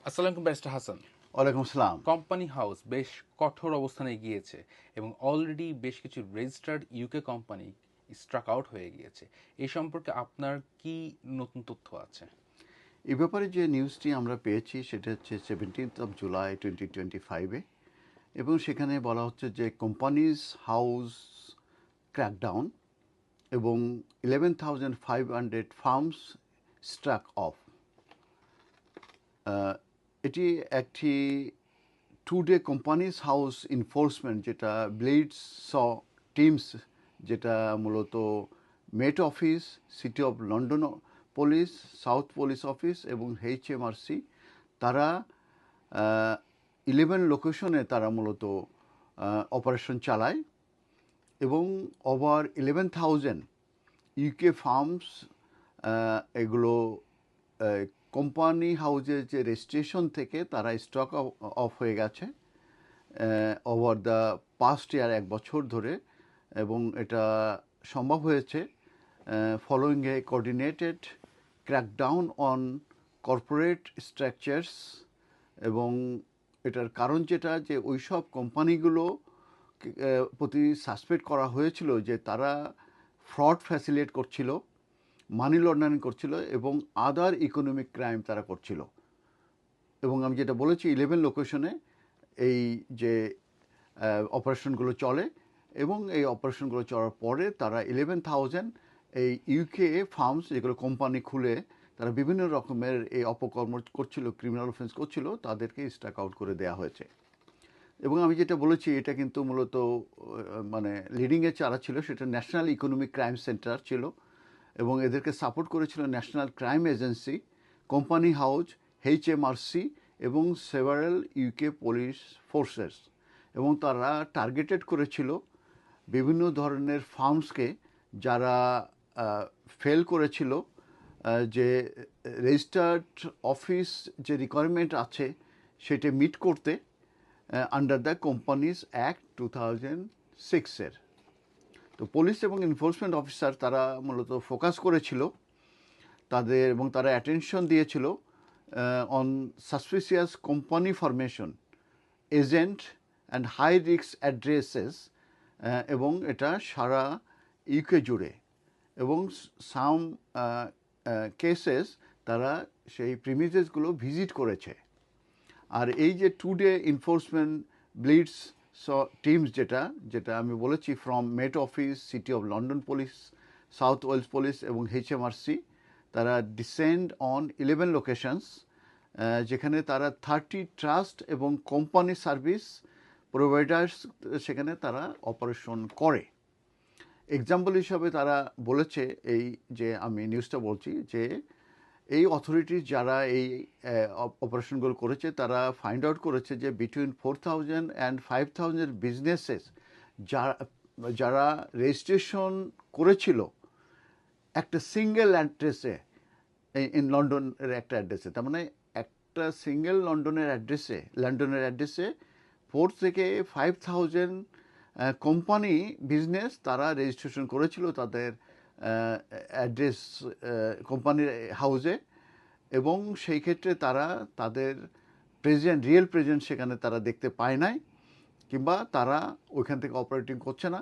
আসসালামু আলাইকুম ব্যারিস্টার হাসান। ওয়ালাইকুম আসসালাম। কোম্পানি হাউস বেশ কঠোর অবস্থানে গিয়েছে এবং অলরেডি বেশ কিছু registered UK company struck out হয়ে গিয়েছে। এই সম্পর্কে আপনার কি নতুন তথ্য আছে? এই ব্যাপারে যে নিউজটি আমরা পেয়েছি সেটা হচ্ছে 17 জুলাই 2025-এ, এবং সেখানে বলা হচ্ছে যে কোম্পানিজ হাউস ক্র্যাকডাউন এবং 11,500 ফার্মস স্ট্রাক অফ। এটি একটি টু-ডে কোম্পানিজ হাউস এনফোর্সমেন্ট, যেটা ব্লেডস টিমস, যেটা মূলত Met office, city of London police, south police office এবং HMRC, তারা 11 লোকেশনে তারা মূলত অপারেশন চালায় এবং ওভার 11,000 ইউকে ফার্মস, এগুলো কোম্পানি হাউজের যে রেজিস্ট্রেশন থেকে তারা স্টক অফ হয়ে গেছে ওভার দ্য পাস্ট ইয়ার, 1 বছর ধরে। এবং এটা সম্ভব হয়েছে following a coordinated crackdown on corporate structures. এবং এটার কারণ যেটা, যে ওইসব কোম্পানিগুলো প্রতি সাসপেক্ট করা হয়েছিল যে তারা ফ্রড ফ্যাসিলিটেট করছিল, মানি লন্ডারিং করছিল এবং আদার ইকোনমিক ক্রাইম তারা করছিল। এবং আমি যেটা বলেছি, 11 লোকেশনে এই যে অপারেশনগুলো চলে, এবং এই অপারেশনগুলো চলার পরে তারা 11,000 এই ইউকে ফার্মস, যেগুলো কোম্পানি খুলে তারা বিভিন্ন রকমের এই অপকর্ম করছিল, ক্রিমিনাল অফেন্স করছিল, তাদেরকে স্ট্রাক আউট করে দেওয়া হয়েছে। এবং আমি যেটা বলেছি, এটা কিন্তু মূলত মানে লিডিংয়ে যারা ছিল সেটা ন্যাশনাল ইকোনমিক ক্রাইম সেন্টার ছিল, এবং এদেরকে সাপোর্ট করেছিল national crime agency, company house, HMRC এবং সেভারাল ইউকে পুলিশ ফোর্সেস। এবং তারা টার্গেটেড করেছিল বিভিন্ন ধরনের ফার্মসকে যারা ফেল করেছিল যে রেজিস্টার্ড অফিস যে রিকোয়ারমেন্ট আছে সেটা মিট করতে আন্ডার দ্য কোম্পানিজ অ্যাক্ট 2006-এর। তো পুলিশ এবং এনফোর্সমেন্ট অফিসার তারা মূলত ফোকাস করেছিল তাদের, এবং তারা অ্যাটেনশন দিয়েছিল on suspicious company formation, agent and high risk addresses, এবং এটা সারা ইউকে জুড়ে। এবং সাম কেসেস তারা সেই প্রিমিসেসগুলো ভিজিট করেছে। আর এই যে টু-ডে এনফোর্সমেন্ট ব্লিডস টিমস, যেটা যেটা আমি বলেছি, from Met office, city of London police, South Wales police এবং HMRC, তারা ডিসেন্ড অন 11 লোকেশনস, যেখানে তারা 30 ট্রাস্ট এবং কোম্পানি সার্ভিস প্রোভাইডার্স সেখানে তারা অপারেশন করে। এক্সাম্পল হিসাবে তারা বলেছে, এই যে আমি নিউজটা বলছি, যে এই অথরিটি যারা এই অপারেশনগুলো করেছে তারা ফাইন্ড আউট করেছে যে বিটুইন 4,000 অ্যান্ড 5,000 বিজনেসেস যারা যারা রেজিস্ট্রেশন করেছিল একটা সিঙ্গেল অ্যাড্রেসে, ইন লন্ডনের একটা অ্যাড্রেসে, তার মানে একটা সিঙ্গেল লন্ডনের অ্যাড্রেসে 4 থেকে 5,000 কোম্পানি বিজনেস তারা রেজিস্ট্রেশন করেছিল তাদের অ্যাড্রেস কোম্পানির হাউসে। এবং সেই ক্ষেত্রে তারা তাদের রিয়েল প্রেজেন্ট সেখানে তারা দেখতে পায় নাই, কিংবা তারা ওইখান থেকে অপারেটিং করছে না।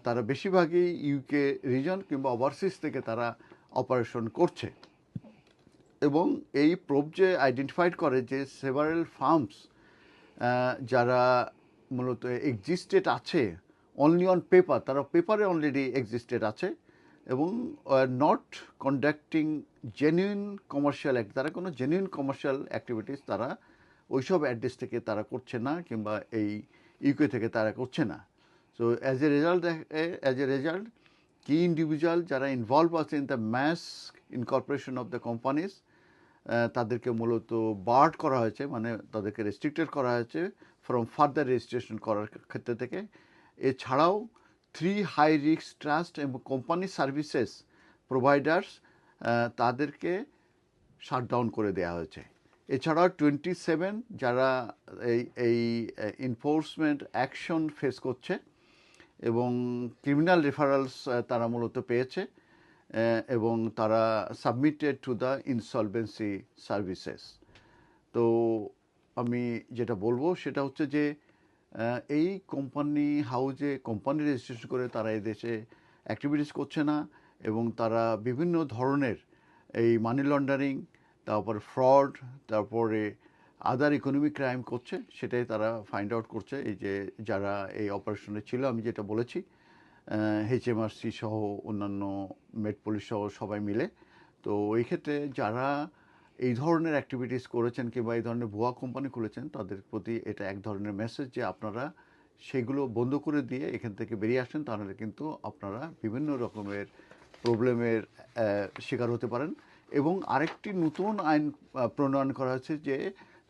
তারা বেশিরভাগই ইউকে রিজন কিংবা ওভারসিজ থেকে তারা অপারেশন করছে। এবং এই প্রোব যে আইডেন্টিফাইড করে যে সেভারেল ফার্মস যারা মূলত এক্সিস্টেড আছে অনলি অন পেপার, তারা পেপারে অলরেডি এক্সিস্টেড আছে এবং নট কন্ডাক্টিং জেনুইন কমার্শিয়াল তারা কোনো জেনুইন কমার্শিয়াল অ্যাক্টিভিটিস তারা ওইসব অ্যাড্রেস থেকে তারা করছে না, কিংবা এই ইউকে থেকে তারা করছে না। সো অ্যাজ এ রেজাল্ট কি ইন্ডিভিজুয়াল যারা ইনভলভ আছে in the mass incorporation of the companies, তাদেরকে মূলত বার্ড করা হয়েছে, মানে তাদেরকে রেস্ট্রিক্টেড করা হয়েছে ফ্রম ফার্দার রেজিস্ট্রেশন করার ক্ষেত্রে থেকে। এছাড়াও 3 হাই রিস্ক ট্রাস্ট এবং কোম্পানি সার্ভিসেস প্রোভাইডার্স তাদেরকে শাটডাউন করে দেওয়া হয়েছে। এছাড়াও 27 যারা এই এনফোর্সমেন্ট অ্যাকশন ফেস করছে এবং ক্রিমিনাল রেফারেলস তারা মূলত পেয়েছে, এবং তারা submitted to the insolvency services. তো আমি যেটা বলবো সেটা হচ্ছে যে এই কোম্পানি হাউজে কোম্পানি রেজিস্ট্রেশন করে তারা এই দেশে অ্যাক্টিভিটিস করছে না, এবং তারা বিভিন্ন ধরনের এই মানি লন্ডারিং, তারপর ফ্রড, তারপরে আদার ইকোনমিক ক্রাইম করছে, সেটাই তারা ফাইন্ড আউট করছে। এই যে যারা এই অপারেশনে ছিল, আমি যেটা বলেছি, HMRC সহ অন্যান্য মেট পুলিশ সহ সবাই মিলে। তো এই ক্ষেত্রে যারা এই ধরনের অ্যাক্টিভিটিস করেছেন কিংবা এই ধরনের ভুয়া কোম্পানি খুলেছেন, তাদের প্রতি এটা এক ধরনের মেসেজ যে আপনারা সেগুলো বন্ধ করে দিয়ে এখান থেকে বেরিয়ে আসেন, তাহলে কিন্তু আপনারা বিভিন্ন রকমের প্রবলেমের শিকার হতে পারেন। এবং আরেকটি নতুন আইন প্রণয়ন করা হয়েছে যে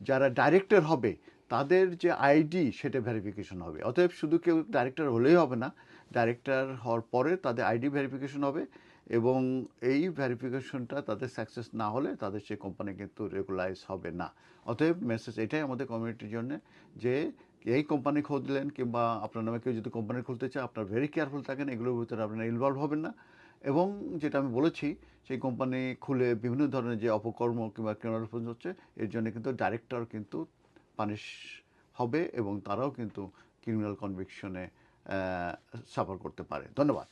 যারা ডাইরেক্টর হবে তাদের যে আইডি সেটা ভেরিফিকেশন হবে। অতএব শুধু কেউ ডাইরেক্টর হলেই হবে না, ডাইরেক্টর হওয়ার পরে তাদের আইডি ভেরিফিকেশন হবে, এবং এই ভেরিফিকেশনটা তাদের সাকসেস না হলে তাদের সেই কোম্পানি কিন্তু রেগুলাইজ হবে না। অতএব মেসেজ এটাই আমাদের কমিউনিটির জন্য যে এই কোম্পানি খুললেন কিংবা আপনার নামে কেউ যদি কোম্পানি খুলতে চায়, আপনার ভেরি কেয়ারফুল থাকেন, এগুলোর ভিতরে আপনারা ইনভলভ হবেন না। এবং যেটা আমি বলেছি, সেই কোম্পানি খুলে বিভিন্ন ধরনের যে অপকর্ম কিংবা ক্রিমিনাল হচ্ছে, এর জন্য কিন্তু ডাইরেক্টর কিন্তু পানিশ হবে এবং তারাও কিন্তু ক্রিমিনাল কনভিকশনে সাফার করতে পারে। ধন্যবাদ।